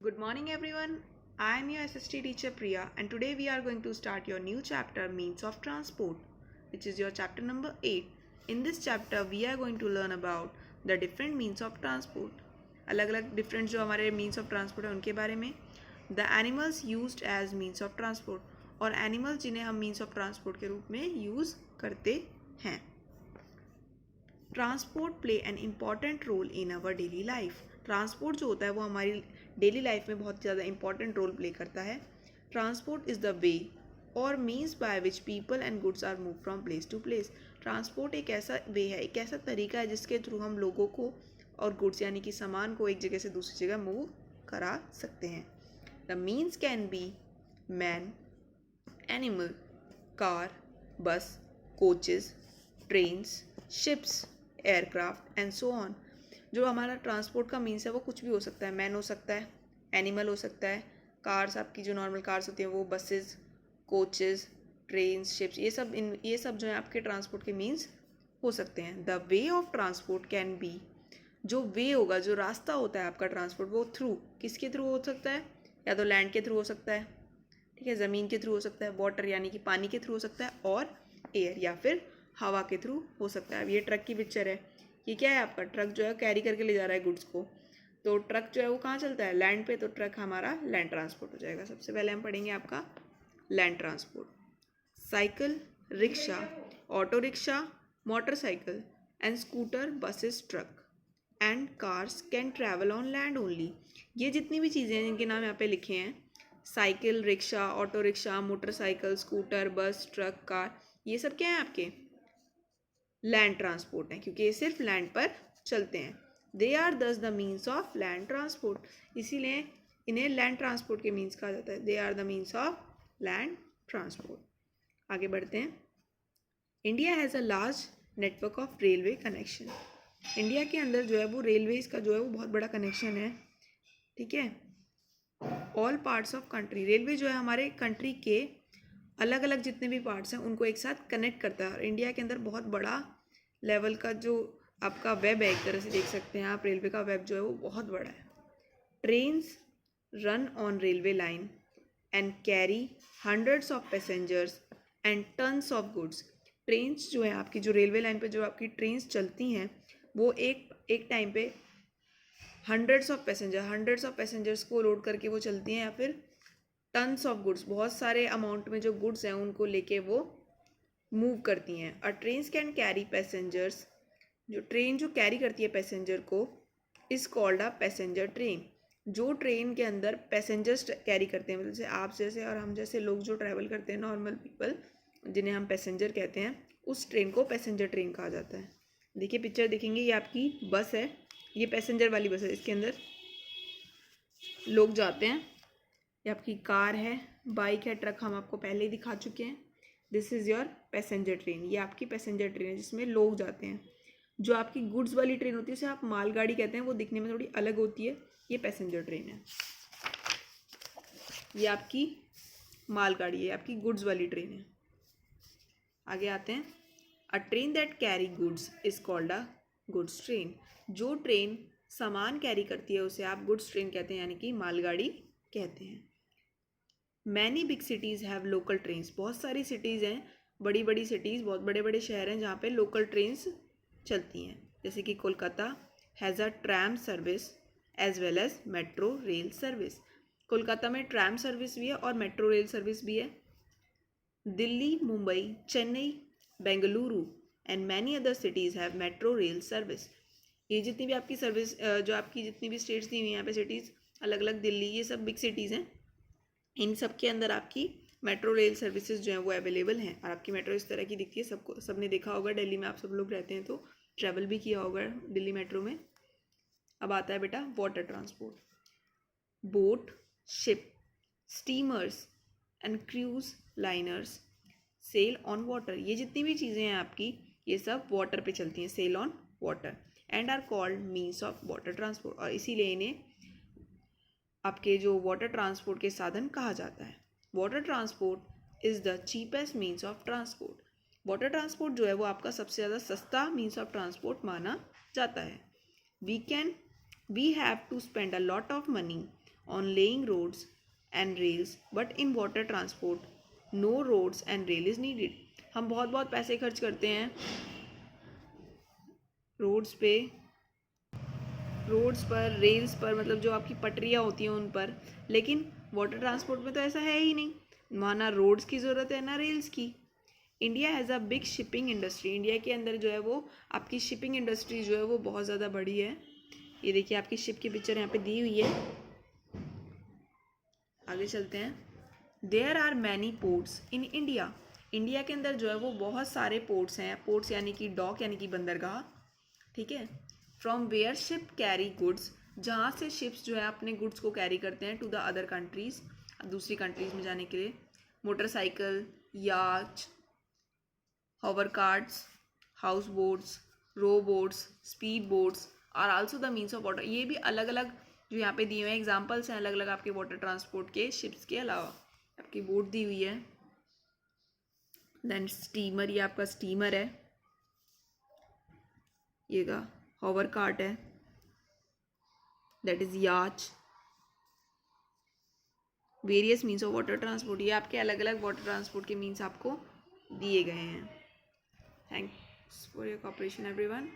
Good morning everyone. I am your SST teacher Priya and today we are going to start your new chapter Means of Transport, which is your chapter number 8. In this chapter we are going to learn about the different means of transport. अलग अलग different जो हमारे means of transport है उनके बारे में. The animals used as means of transport और animals जिन्हें हम means of transport के रूप में use करते हैं. Transport play an important role in our daily life. Transport जो होता है वो हमारी डेली लाइफ में बहुत ज़्यादा इंपॉर्टेंट रोल प्ले करता है. ट्रांसपोर्ट इज़ द वे और means by which people and goods are move from place to place. Transport एक ऐसा वे है, एक ऐसा तरीका है जिसके थ्रू हम लोगों को और गुड्स यानी कि सामान को एक जगह से दूसरी जगह मूव करा सकते हैं. The means can be man, animal, car, bus, coaches, trains, ships, aircraft and so on. जो हमारा ट्रांसपोर्ट का मीन्स है वो कुछ भी हो सकता है. मैन हो सकता है, एनिमल हो सकता है, कार्स आपकी जो नॉर्मल कार्स होती हैं वो, बसेस, कोचेस, ट्रेन्स, शिप्स, ये सब जो है आपके ट्रांसपोर्ट के मीन्स हो सकते हैं. The way of transport can be, जो वे होगा, जो रास्ता होता है आपका ट्रांसपोर्ट, वो थ्रू, किसके थ्रू हो सकता है? या तो लैंड के थ्रू हो सकता है, ठीक है, ज़मीन के थ्रू हो सकता है, वाटर यानी कि पानी के थ्रू हो सकता है, और एयर या फिर हवा के थ्रू हो सकता है. अब ये ट्रक की पिक्चर है. ये क्या है? आपका ट्रक जो है कैरी करके ले जा रहा है गुड्स को. तो ट्रक जो है वो कहाँ चलता है? लैंड पे. तो ट्रक हमारा लैंड ट्रांसपोर्ट हो जाएगा. सबसे पहले हम पढ़ेंगे आपका land transport. Cycle, rickshaw, auto rickshaw, motorcycle and scooter, buses, truck and cars can travel on land only. ये जितनी भी चीज़ें हैं जिनके नाम यहाँ पे लिखे हैं, cycle, rickshaw, auto rickshaw, motorcycle, scooter, बस, ट्रक, कार, ये सब क्या है? आपके लैंड ट्रांसपोर्ट हैं, क्योंकि ये सिर्फ लैंड पर चलते हैं. They are thus the means of land transport. इसीलिए इन्हें लैंड ट्रांसपोर्ट के मीन्स कहा जाता है. They are the means of land transport. आगे बढ़ते हैं. India has a large network of railway connection. India के अंदर जो है वो रेलवेज का जो है वो बहुत बड़ा कनेक्शन है, ठीक है. All parts of country, railway जो है हमारे कंट्री के अलग अलग जितने भी पार्ट्स हैं उनको एक साथ कनेक्ट करता है. और इंडिया के अंदर बहुत बड़ा लेवल का जो आपका वेब है, एक तरह से देख सकते हैं आप, रेलवे का वेब जो है वो बहुत बड़ा है. Trains run on railway line and carry hundreds of passengers and tons of goods. Trains जो है आपकी, जो रेलवे लाइन पे जो आपकी ट्रेन्स चलती हैं वो एक टाइम पे हंड्रेड्स ऑफ पैसेंजर्स को लोड करके वो चलती हैं, या फिर टन्स ऑफ गुड्स, बहुत सारे अमाउंट में जो गुड्स हैं उनको लेके वो मूव करती हैं. और ट्रेन्स कैन कैरी पैसेंजर्स, जो ट्रेन जो कैरी करती है पैसेंजर को, is called a passenger train. जो ट्रेन के अंदर पैसेंजर्स कैरी करते हैं, मतलब जैसे आप जैसे और हम जैसे लोग जो ट्रैवल करते हैं, नॉर्मल पीपल जिन्हें हम पैसेंजर कहते हैं, उस ट्रेन को पैसेंजर ट्रेन कहा जाता है. देखिए पिक्चर देखेंगे, ये आपकी बस है, ये पैसेंजर वाली बस है, इसके अंदर लोग जाते हैं. ये आपकी कार है, बाइक है, ट्रक हम आपको पहले ही दिखा चुके हैं. This is your passenger train. ये आपकी पैसेंजर ट्रेन है जिसमें लोग जाते हैं. जो आपकी गुड्स वाली ट्रेन होती है उसे आप मालगाड़ी कहते हैं, वो दिखने में थोड़ी अलग होती है. ये पैसेंजर ट्रेन है. ये आपकी मालगाड़ी है, आपकी गुड्स वाली ट्रेन है. आगे आते हैं. अ train that carry goods is called a goods train. जो ट्रेन सामान कैरी करती है उसे आप गुड्स ट्रेन कहते हैं, यानी कि मालगाड़ी कहते हैं. Many big cities have local trains. बहुत सारी सिटीज़ हैं, बड़ी बड़ी सिटीज़, बहुत बड़े बड़े शहर हैं जहाँ पे लोकल ट्रेन्स चलती हैं. जैसे कि Kolkata has a tram service as well as metro rail service. Kolkata में ट्रैम सर्विस भी है और मेट्रो रेल सर्विस भी है. Delhi, Mumbai, Chennai, Bengaluru and many other cities have metro rail service. ये जितनी भी आपकी सर्विस, जो आपकी जितनी भी स्टेट्स दी हुई हैं यहाँ पे सिटीज़ अलग अलग, दिल्ली, ये सब बिग सिटीज़ हैं. इन सब के अंदर आपकी मेट्रो रेल सर्विसेज जो हैं वो अवेलेबल हैं. और आपकी मेट्रो इस तरह की दिखती है. सबको, सबने देखा होगा, दिल्ली में आप सब लोग रहते हैं तो ट्रैवल भी किया होगा दिल्ली मेट्रो में. अब आता है बेटा water transport. Boat, ship, steamers and cruise liners sail on water. ये जितनी भी चीज़ें हैं आपकी, ये सब वाटर पे चलती हैं, sail on water, and are called means of water transport. और इसीलिए इन्हें आपके जो वाटर ट्रांसपोर्ट के साधन कहा जाता है. Water transport is the cheapest means of transport. Water transport जो है वो आपका सबसे ज़्यादा सस्ता मीन्स ऑफ ट्रांसपोर्ट माना जाता है. We have to spend a lot of money on laying roads and rails, but in water transport, no roads and rail is needed. हम बहुत पैसे खर्च करते हैं रोड्स पे, रोड्स पर, रेल्स पर, मतलब जो आपकी पटरियाँ होती हैं उन पर, लेकिन वाटर ट्रांसपोर्ट में तो ऐसा है ही नहीं, वहाँ ना रोड्स की ज़रूरत है ना रेल्स की. India has a big shipping industry. India के अंदर जो है वो आपकी शिपिंग इंडस्ट्री जो है वो बहुत ज़्यादा बड़ी है. ये देखिए आपकी शिप की पिक्चर यहाँ पे दी हुई है. आगे चलते हैं. There are many ports in India. India के अंदर जो है वो बहुत सारे पोर्ट्स हैं. पोर्ट्स यानी कि डॉक यानी कि बंदरगाह. ठीक है. From where ship carry goods, जहाँ से शिप्स जो है अपने गुड्स को कैरी करते हैं टू द अदर कंट्रीज़, दूसरी कंट्रीज़ में जाने के लिए. Motorcycle, yacht, hover carts, house boats, row boats, speed boats are also the means of water. ये भी अलग अलग जो यहाँ पे दिए हुए हैं एग्जाम्पल्स हैं अलग अलग आपके वाटर ट्रांसपोर्ट के शिप्स के अलावा. आपकी बोट दी हुई है. देन स्टीमर, ये आपका स्टीमर है. ये का हॉवर कार्ट है, दैट इज याच. Various means of water transport, ये आपके अलग अलग वाटर ट्रांसपोर्ट के मीन्स आपको दिए गए हैं. Thanks for your cooperation, everyone.